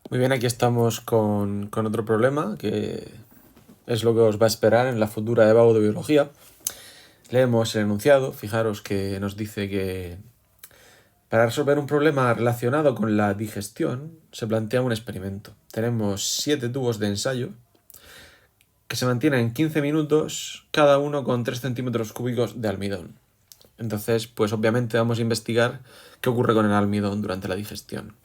Muy bien, aquí estamos con otro problema que es lo que os va a esperar en la futura EBAU de biología. Leemos el enunciado, fijaros que nos dice que para resolver un problema relacionado con la digestión se plantea un experimento. Tenemos 7 tubos de ensayo que se mantienen 15 minutos, cada uno con 3 centímetros cúbicos de almidón. Entonces, pues obviamente vamos a investigar qué ocurre con el almidón durante la digestión.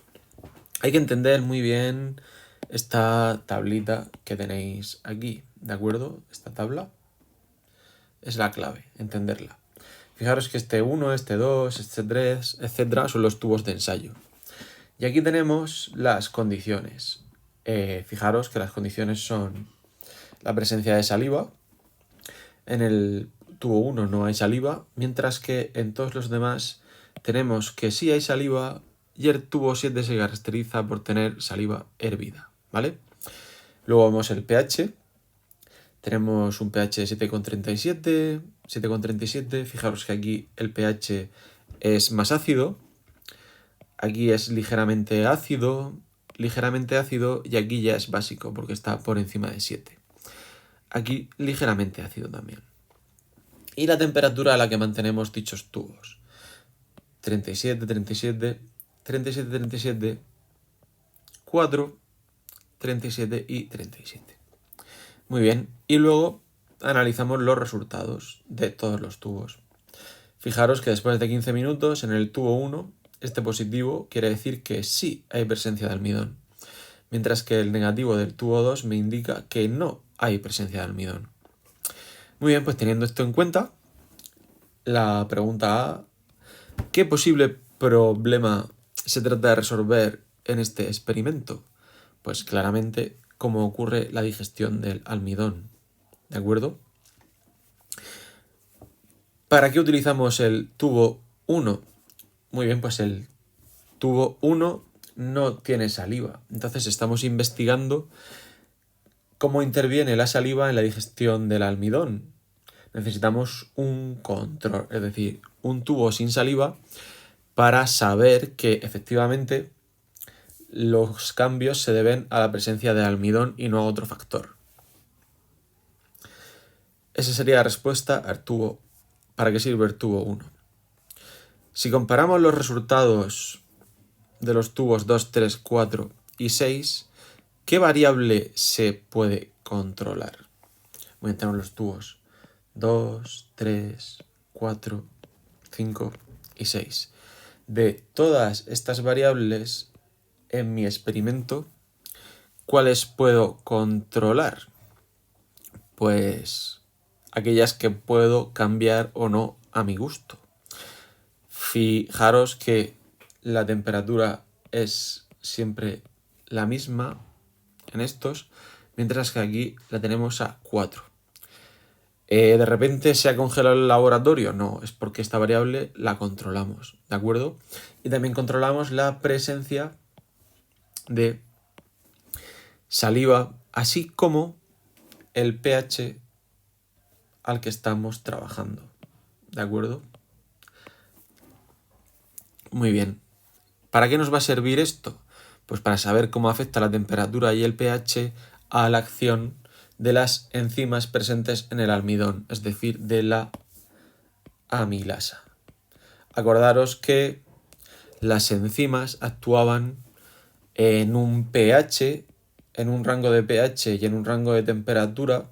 Hay que entender muy bien esta tablita que tenéis aquí, ¿de acuerdo? Esta tabla es la clave, entenderla. Fijaros que este 1, este 2, este 3, etcétera, son los tubos de ensayo. Y aquí tenemos las condiciones. Fijaros que las condiciones son la presencia de saliva. En el tubo 1 no hay saliva, mientras que en todos los demás tenemos que sí hay saliva y el tubo 7 se caracteriza por tener saliva hervida, ¿vale? Luego vemos el pH. Tenemos un pH de 7,37, 7,37. Fijaros que aquí el pH es más ácido. Aquí es ligeramente ácido y aquí ya es básico porque está por encima de 7. Aquí ligeramente ácido también. Y la temperatura a la que mantenemos dichos tubos. 37, 37, 37, 37, 4, 37 y 37. Muy bien, y luego analizamos los resultados de todos los tubos. Fijaros que después de 15 minutos en el tubo 1, este positivo quiere decir que sí hay presencia de almidón, mientras que el negativo del tubo 2 me indica que no hay presencia de almidón. Muy bien, pues teniendo esto en cuenta, la pregunta A, ¿qué posible problema se trata de resolver en este experimento? Pues claramente cómo ocurre la digestión del almidón, ¿de acuerdo? ¿Para qué utilizamos el tubo 1? Muy bien, pues el tubo 1 no tiene saliva. Entonces estamos investigando cómo interviene la saliva en la digestión del almidón. Necesitamos un control, es decir, un tubo sin saliva para saber que efectivamente los cambios se deben a la presencia de almidón y no a otro factor. Esa sería la respuesta al tubo. ¿Para qué sirve el tubo 1? Si comparamos los resultados de los tubos 2, 3, 4 y 6, ¿qué variable se puede controlar? Voy a entrar en los tubos 2, 3, 4, 5 y 6. De todas estas variables, en mi experimento, ¿cuáles puedo controlar? Pues aquellas que puedo cambiar o no a mi gusto. Fijaros que la temperatura es siempre la misma en estos, mientras que aquí la tenemos a 4. ¿De repente se ha congelado el laboratorio? No, es porque esta variable la controlamos, ¿de acuerdo? Y también controlamos la presencia de saliva, así como el pH al que estamos trabajando, ¿de acuerdo? Muy bien. ¿Para qué nos va a servir esto? Pues para saber cómo afecta la temperatura y el pH a la acción de las enzimas presentes en el almidón, es decir, de la amilasa. Acordaros que las enzimas actuaban en un pH, en un rango de pH y en un rango de temperatura,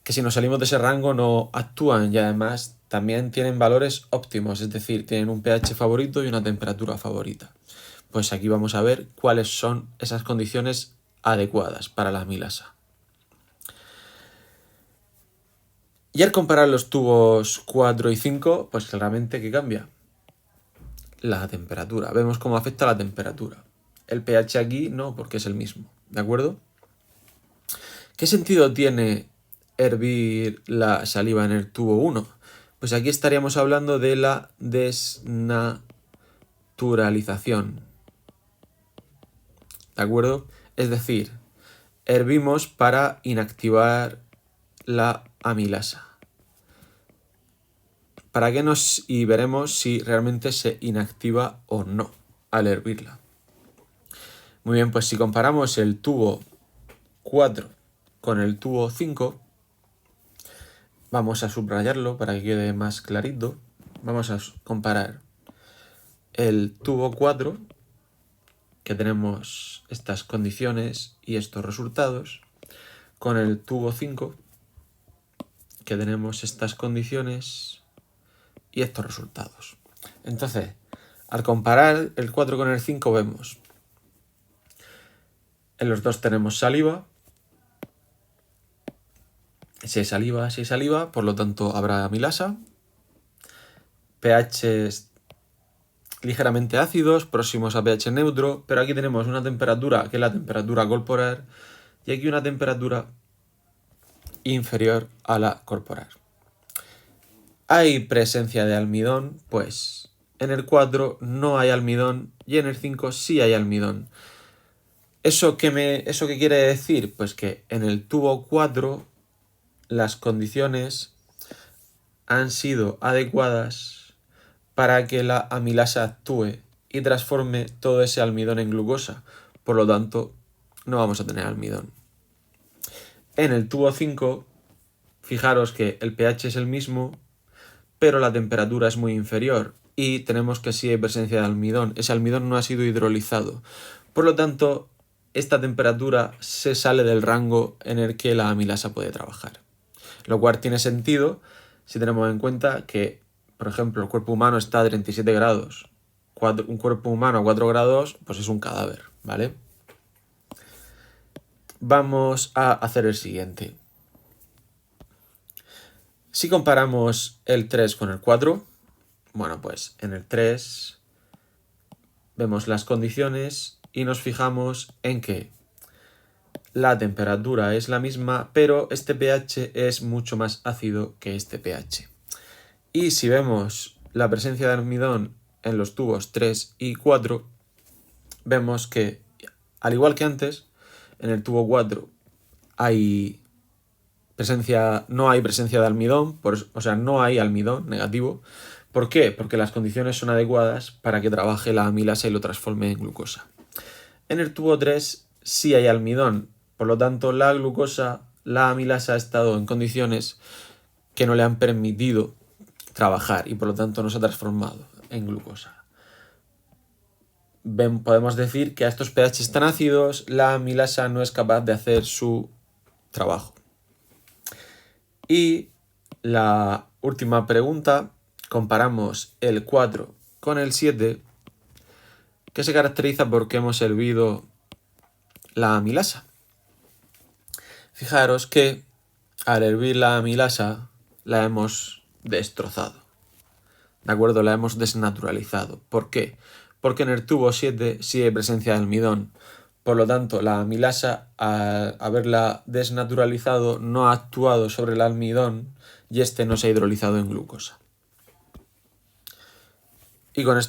que si nos salimos de ese rango no actúan y además también tienen valores óptimos, es decir, tienen un pH favorito y una temperatura favorita. Pues aquí vamos a ver cuáles son esas condiciones adecuadas para la amilasa. Y al comparar los tubos 4 y 5, pues claramente ¿qué cambia? La temperatura. Vemos cómo afecta la temperatura. El pH aquí no, porque es el mismo, ¿de acuerdo? ¿Qué sentido tiene hervir la saliva en el tubo 1? Pues aquí estaríamos hablando de la desnaturalización, ¿de acuerdo? Es decir, hervimos para inactivar la amilasa. ¿Para qué y veremos si realmente se inactiva o no al hervirla? Muy bien, pues si comparamos el tubo 4 con el tubo 5, vamos a subrayarlo para que quede más clarito. Vamos a comparar el tubo 4, que tenemos estas condiciones y estos resultados, con el tubo 5, que tenemos estas condiciones y estos resultados. Entonces, al comparar el 4 con el 5 vemos, en los dos tenemos saliva. Si hay saliva, por lo tanto habrá amilasa. pHs ligeramente ácidos, próximos a pH neutro, pero aquí tenemos una temperatura que es la temperatura corporal y aquí una temperatura inferior a la corporal. ¿Hay presencia de almidón? Pues en el 4 no hay almidón y en el 5 sí hay almidón. ¿Eso qué quiere decir? Pues que en el tubo 4 las condiciones han sido adecuadas para que la amilasa actúe y transforme todo ese almidón en glucosa. Por lo tanto, no vamos a tener almidón. En el tubo 5, fijaros que el pH es el mismo, pero la temperatura es muy inferior y tenemos que sí hay presencia de almidón. Ese almidón no ha sido hidrolizado. Por lo tanto, esta temperatura se sale del rango en el que la amilasa puede trabajar. Lo cual tiene sentido si tenemos en cuenta que, por ejemplo, el cuerpo humano está a 37 grados. Un cuerpo humano a 4 grados, pues es un cadáver, ¿vale? Vamos a hacer el siguiente. Si comparamos el 3 con el 4, bueno, pues en el 3 vemos las condiciones y nos fijamos en que la temperatura es la misma, pero este pH es mucho más ácido que este pH. Y si vemos la presencia de almidón en los tubos 3 y 4, vemos que, al igual que antes, en el tubo 4 no hay presencia de almidón, o sea, no hay almidón negativo. ¿Por qué? Porque las condiciones son adecuadas para que trabaje la amilasa y lo transforme en glucosa. En el tubo 3 sí hay almidón, por lo tanto la amilasa ha estado en condiciones que no le han permitido trabajar y por lo tanto no se ha transformado en glucosa. Podemos decir que a estos pH tan ácidos la amilasa no es capaz de hacer su trabajo. Y la última pregunta, comparamos el 4 con el 7, que se caracteriza porque hemos hervido la amilasa. Fijaros que al hervir la amilasa la hemos destrozado, ¿de acuerdo? La hemos desnaturalizado. ¿Por qué? Porque en el tubo 7 sí hay presencia de almidón. Por lo tanto, la amilasa, al haberla desnaturalizado, no ha actuado sobre el almidón y este no se ha hidrolizado en glucosa. Y con esto